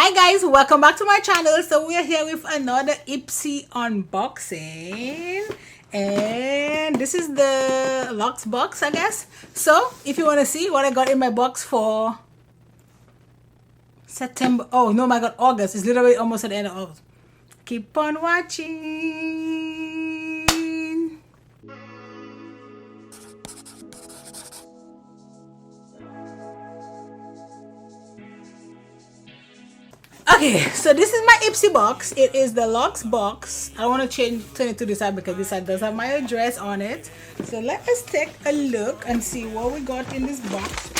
Hi guys, welcome back to my channel. So we are here with another Ipsy unboxing, and this is the Lux box, I guess. So if you want to see what I got in my box for September, oh no, my god, August. It's literally almost at the end of August. Keep on watching. Okay, so this is my Ipsy box. It is the Lux box. I want to turn it to this side because this side does have my address on it. So let us take a look and see what we got in this box.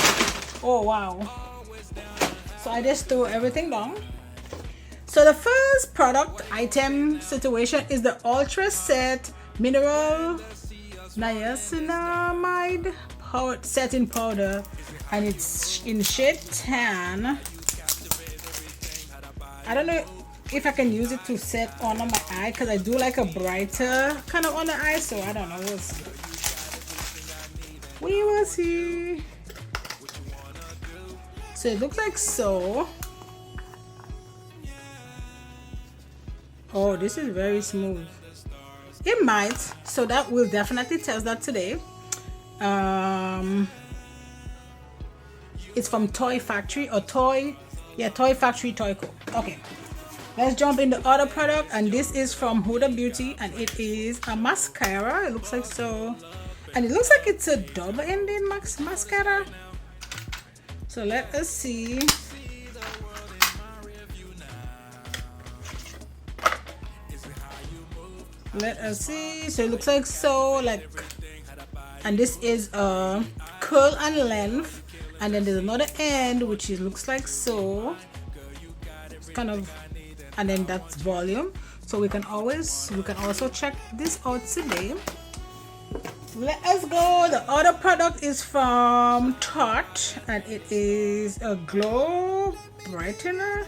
Oh wow. So I just threw everything down. So the first product item situation is the Ultraset Mineral Niacinamide setting powder, and it's in shade tan. I don't know if I can use it to set on my eye because I do like a brighter kind of on the eye, so I don't know. We'll see. We will see. So it looks like so. Oh, this is very smooth. It might, so that will definitely test that today. It's from ToyFactory or ToyFactory Toy Co. Okay, let's jump in the other product, and this is from HudaBeauty, and it is a mascara. It looks like so, and it looks like it's a double-ended mascara. So let us see. Let us see. So it looks like so, like, and this is a curl and length, and then there's another end which is looks like so. It's kind of, and then that's volume. So we can also check this out today. Let us go. The other product is from Tarte, and it is a glow brightener.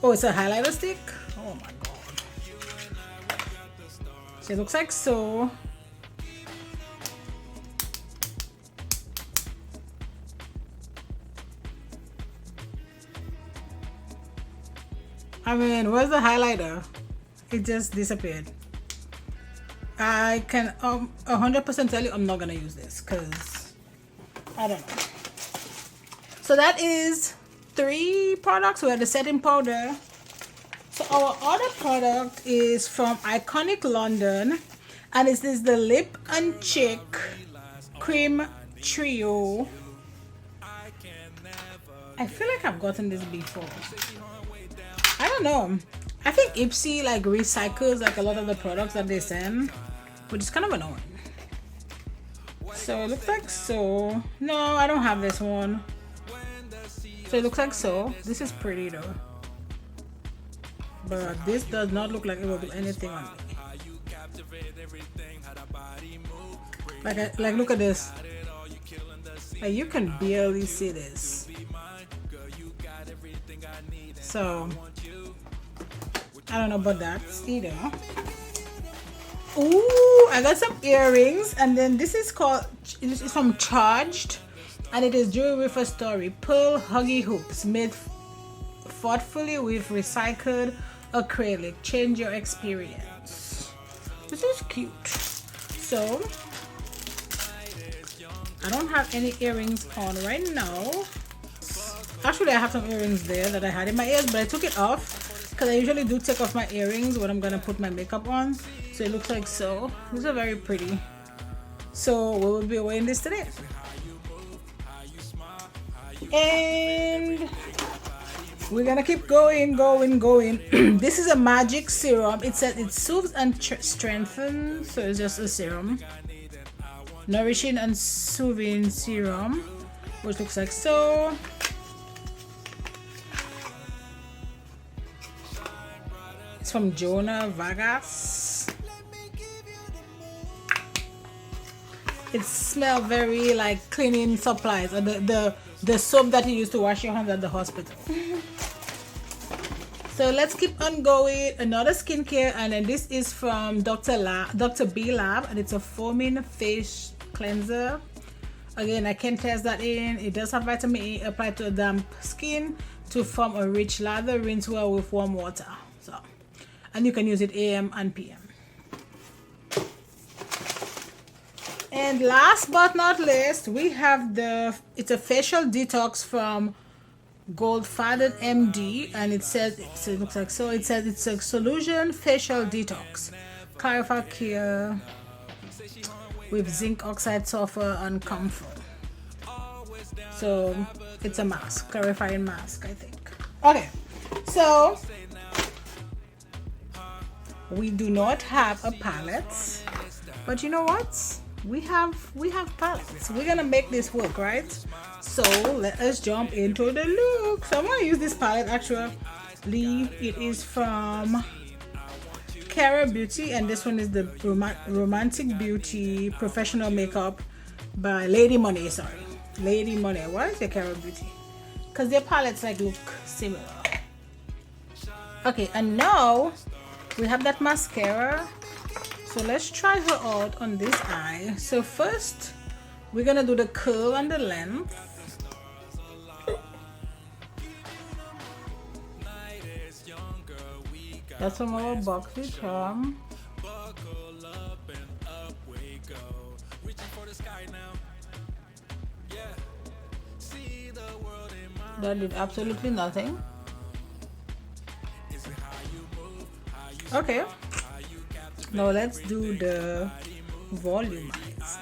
Oh, it's a highlighter stick. Oh my god. So it looks like so. I mean, where's the highlighter? It just disappeared. I can 100% tell you I'm not gonna use this because I don't know. So that is 3 products. We have the setting powder. So our other product is from Iconic London, and this is the Lip and Cheek Cream Trio. I feel like I've gotten this before. I don't know. I think Ipsy like recycles like a lot of the products that they send, which is kind of annoying. So it looks like so. No, I don't have this one. So it looks like so. This is pretty though, but this does not look like it will do anything on me. Like look at this. Like you can barely see this. So I don't know about that either. Ooh, I got some earrings, and then this is called, it's from Charged, and it is Jewelry with a Story pearl huggy hooks made thoughtfully with recycled acrylic. Change your experience. This is cute. So I don't have any earrings on right now. Actually, I have some earrings there that I had in my ears, but I took it off because I usually do take off my earrings when I'm gonna put my makeup on. So it looks like so. These are very pretty. So we will be wearing this today. And we're gonna keep going. This is a magic serum. It says it soothes and strengthens, so it's just a serum. Nourishing and soothing serum, which looks like so. It's from Jonah Vargas. It smells very like cleaning supplies, or the soap that you use to wash your hands at the hospital. So let's keep on going. Another skincare, and then this is from Dr. B Lab, and it's a foaming face cleanser. Again, I can test that in. It does have vitamin E applied to a damp skin. to form a rich lather. Rinse well with warm water. So, and you can use it AM and PM. And last but not least, we have it's a facial detox from Gold Fatted MD, and it says, it looks like so. It says it's a solution facial detox, clarify clear with zinc oxide, sulfur, and camphor. So it's a mask, clarifying mask, I think. Okay, so we do not have a palette, but you know what? We have palettes. We're gonna make this work, right? So let us jump into the look. So I'm gonna use this palette. Actually, it is from HudaBeauty, and this one is the Romantic Beauty Professional Makeup by Lady Money. Sorry, Lady Money. Why is it HudaBeauty? Because their palettes like look similar. Okay, and now we have that mascara. So let's try her out on this eye. So first, we're gonna do the curl and the length. That's from our Boxycharm. That did absolutely nothing. Okay. Now let's do the Volumize.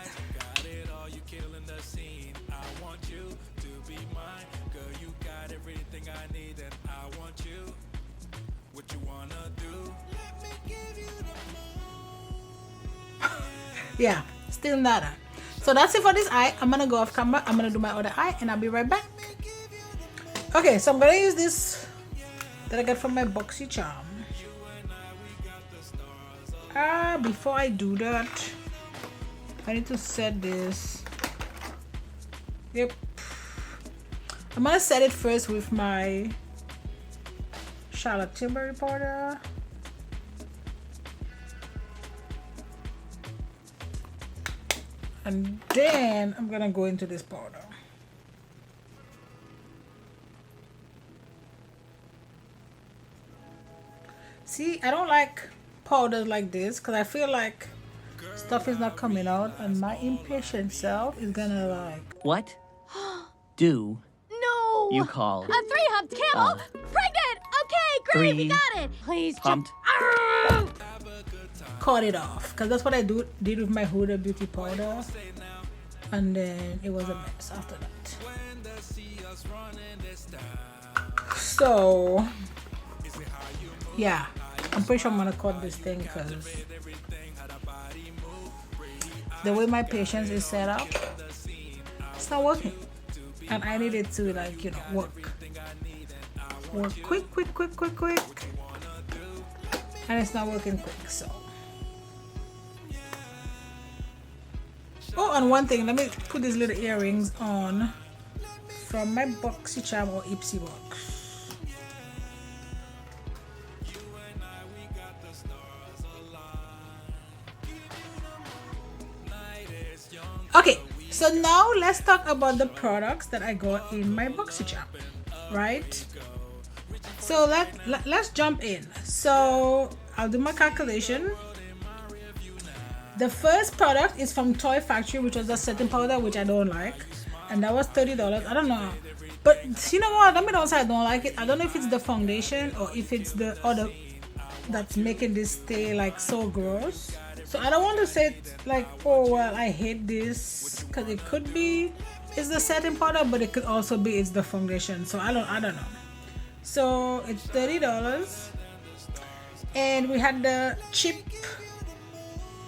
Yeah, still nada. So that's it for this eye. I'm gonna go off camera. I'm gonna do my other eye and I'll be right back. Okay, so I'm gonna use this that I got from my Boxycharm. Before I do that, I need to set this. Yep, I'm gonna set it first with my Charlotte Tilbury powder. And then I'm gonna go into this powder. See, I don't like powders like this because I feel like stuff is not coming out, and my impatient self is gonna like. What? Do No! you call? A three-humped camel? Pregnant! Okay, great, we got it! Please, Humped? Cut it off, because that's what I did with my Huda Beauty powder, and then it was a mess after that. So yeah, I'm pretty sure I'm gonna cut this thing because the way my patience is set up, it's not working, and I need it to, like, you know, work quick, and it's not working quick. So, oh, and one thing, let me put these little earrings on from my Boxycharm or Ipsy Box. Okay, so now let's talk about the products that I got in my Boxycharm, right? So let's jump in. So I'll do my calculation. The first product is from ToyFactory, which was a setting powder, which I don't like, and that was $30. I don't know, but you know what? Let me know I don't like it. I don't know if it's the foundation or if it's the other that's making this stay like so gross. So I don't want to say like, oh well, I hate this, because it could be it's the setting powder, but it could also be it's the foundation. So I don't know. So it's $30, and we had the cheap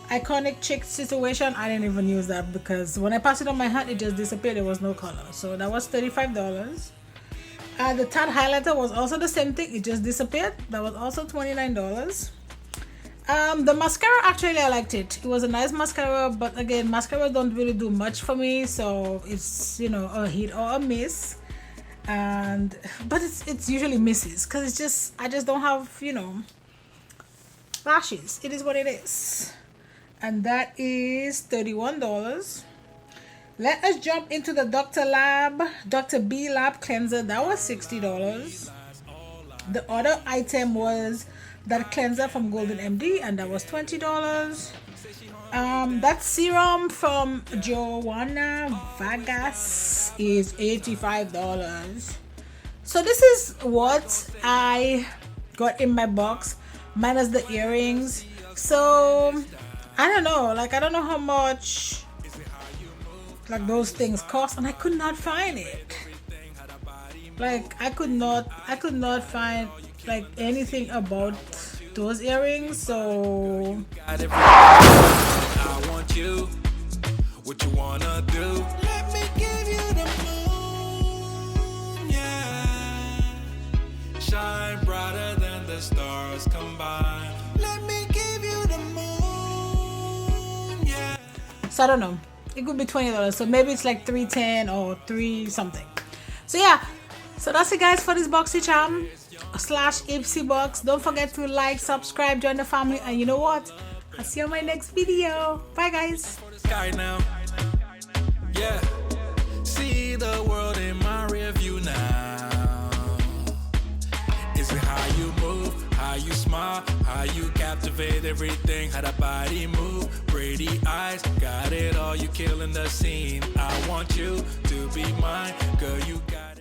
iconic chick situation. I didn't even use that because when I passed it on my hand, it just disappeared. There was no color. So that was $35. The Tad highlighter was also the same thing. It just disappeared. That was also $29. The mascara, actually I liked it. It was a nice mascara, but again, mascara don't really do much for me, so it's, you know, a hit or a miss. But it's usually misses because it's just, I just don't have, you know, lashes. It is what it is. And that is $31. Let us jump into the Dr. B Lab cleanser. That was $60. The other item was that cleanser from Golden MD, and that was $20. That serum from Joanna Vargas is $85. So this is what I got in my box, minus the earrings. So I don't know, like I don't know how much like those things cost, and I could not find it. Like I could not find like anything about those earrings. So I want you, what you wanna do? Let me give you the moon, yeah. Shine brighter than the stars combined. Let me give you the moon, yeah. So I don't know. It could be $20. So maybe it's like $310 or $3 something. So yeah. So that's it, guys, for this Boxycharm / Ipsy Box. Don't forget to like, subscribe, join the family, and you know what? I'll see you on my next video. Bye, guys. Sky now, yeah. See the world in my rear view now. Is it how you move, how you smile, how you captivate everything, how that body move, pretty eyes, got it all, you killing the scene. I want you to be mine, girl, you got